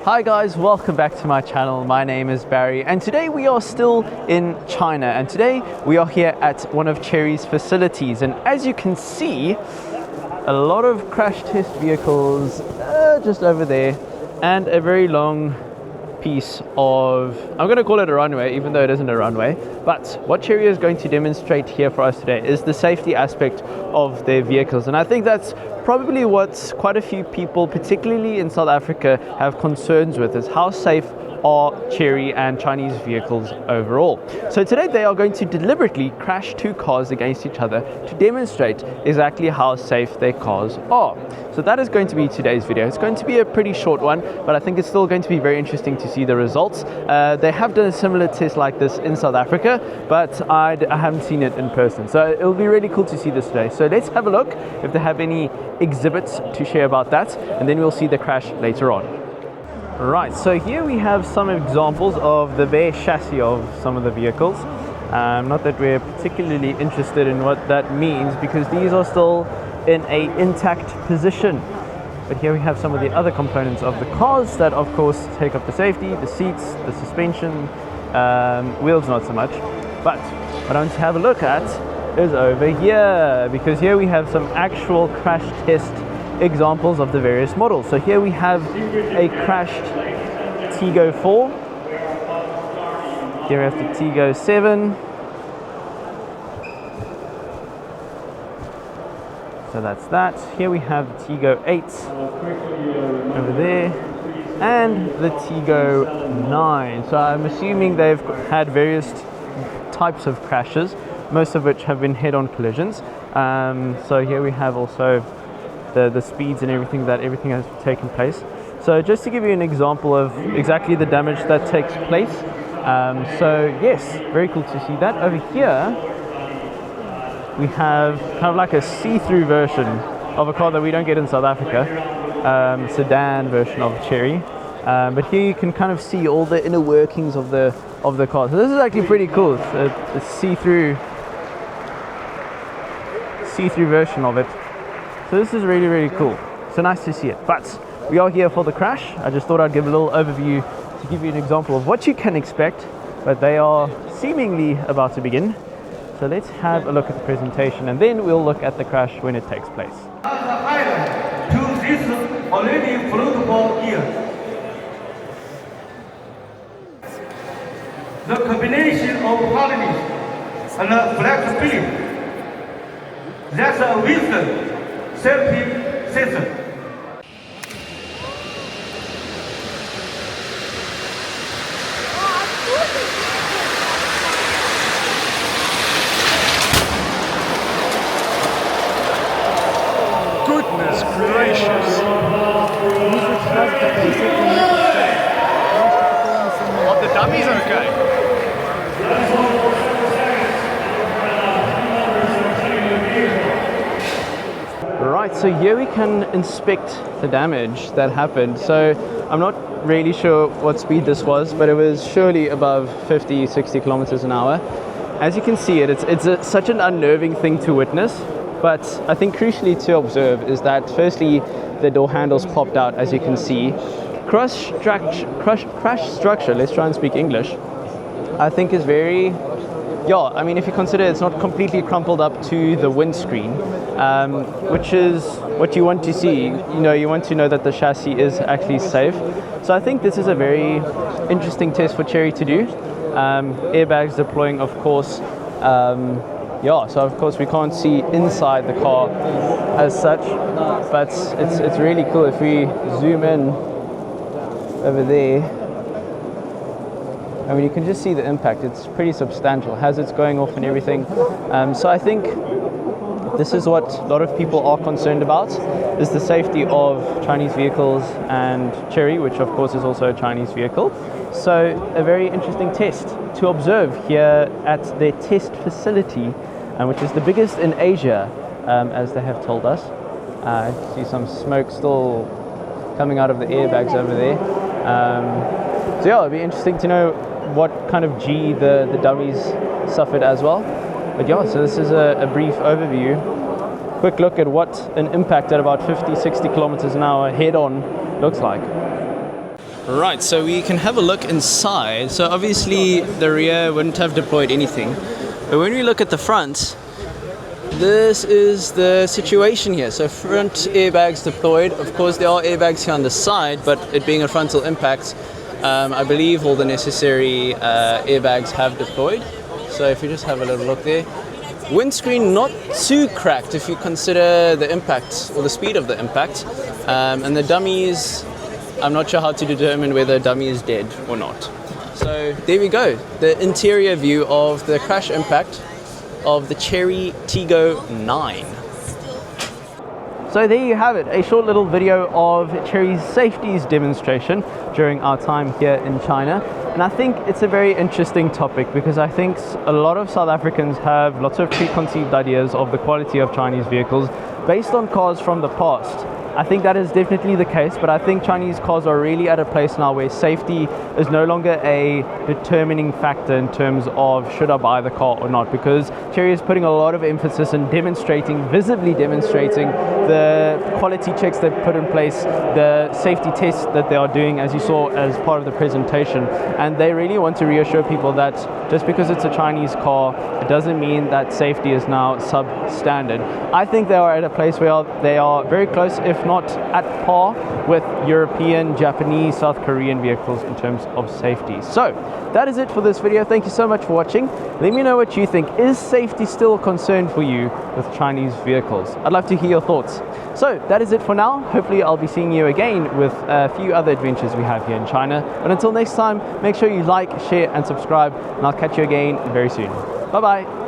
Hi guys, welcome back to my channel. My name is Barry and today we are still in China, and today we are here at one of Chery's facilities, and as you can see, a lot of crash test vehicles just over there, and a very long piece of, I'm going to call it a runway even though it isn't a runway, but what Chery is going to demonstrate here for us today is the safety aspect of their vehicles. And I think that's probably what quite a few people, particularly in South Africa, have concerns with, is how safe are Chery and Chinese vehicles overall. So today they are going to deliberately crash two cars against each other to demonstrate exactly how safe their cars are. So that is going to be today's video. It's going to be a pretty short one, but I think it's still going to be very interesting to see the results. They have done a similar test like this in South Africa, but I haven't seen it in person. So it'll be really cool to see this today. So let's have a look if they have any exhibits to share about that, and then we'll see the crash later on. Right, so here we have some examples of the bare chassis of some of the vehicles. Not that we're particularly interested in what that means, because these are still in a intact position. But here we have some of the other components of the cars that of course take up the safety, the seats, the suspension, wheels not so much. But what I want to have a look at is over here, because here we have some actual crash test examples of the various models. So here we have a crashed Tiggo 4. Here we have the Tiggo 7. So that's that. Here we have the Tiggo 8 over there, and the Tiggo 9. So I'm assuming they've had various types of crashes, most of which have been head-on collisions. So here we have also the speeds and everything has taken place. So just to give you an example of exactly the damage that takes place. So yes, very cool to see that. Over here we have kind of like a see-through version of a car that we don't get in South Africa, sedan version of Chery. But here you can kind of see all the inner workings of the car. So this is actually pretty cool. It's a see-through version of it. So this is really, really cool. So nice to see it. But we are here for the crash. I just thought I'd give a little overview to give you an example of what you can expect, but they are seemingly about to begin. So let's have a look at the presentation, and then we'll look at the crash when it takes place. To this already floatable gear, the combination of hardness and flexibility, that's a wisdom safety system. Goodness gracious! Are the dummies okay? Right, so here we can inspect the damage that happened. So I'm not really sure what speed this was, but it was surely above 50-60 kilometers an hour. As you can see it's such an unnerving thing to witness, but I think crucially to observe is that firstly the door handles popped out, as you can see. Crash structure, let's try and speak English, I think is very, I mean, if you consider it's not completely crumpled up to the windscreen, which is what you want to see. You want to know that the chassis is actually safe. So I think this is a very interesting test for Chery to do. Airbags deploying, of course. So of course we can't see inside the car as such, but it's really cool. If we zoom in over there, I mean, you can just see the impact. It's pretty substantial, hazards going off and everything. So I think this is what a lot of people are concerned about, is the safety of Chinese vehicles and Chery, which of course is also a Chinese vehicle. So a very interesting test to observe here at their test facility, which is the biggest in Asia, as they have told us. I see some smoke still coming out of the airbags over there. So yeah, it'll be interesting to know what kind of G the dummies suffered as well. But yeah, so this is a brief overview. Quick look at what an impact at about 50-60 kilometers an hour head-on looks like. Right, so we can have a look inside. So obviously the rear wouldn't have deployed anything, but when we look at the front, this is the situation here. So front airbags deployed. Of course there are airbags here on the side, but it being a frontal impact, I believe all the necessary airbags have deployed. So if you just have a little look there, windscreen not too cracked if you consider the impact or the speed of the impact, and the dummies, I'm not sure how to determine whether a dummy is dead or not. So there we go, the interior view of the crash impact of the Chery Tiggo 9. So there you have it, a short little video of Chery's safeties demonstration during our time here in China. And I think it's a very interesting topic because I think a lot of South Africans have lots of preconceived ideas of the quality of Chinese vehicles based on cars from the past. I think that is definitely the case, but I think Chinese cars are really at a place now where safety is no longer a determining factor in terms of should I buy the car or not, because Chery is putting a lot of emphasis in demonstrating, visibly demonstrating the quality checks they've put in place, the safety tests that they are doing, as you saw as part of the presentation. And they really want to reassure people that just because it's a Chinese car, it doesn't mean that safety is now substandard. I think they are at a place where they are very close, if not at par, with European, Japanese, South Korean vehicles in terms of safety. So that is it for this video. Thank you so much for watching. Let me know what you think. Is safety still a concern for you with Chinese vehicles? I'd love to hear your thoughts. So that is it for now. Hopefully I'll be seeing you again with a few other adventures we have here in China. But until next time, make sure you like, share and subscribe, and I'll catch you again very soon. Bye bye.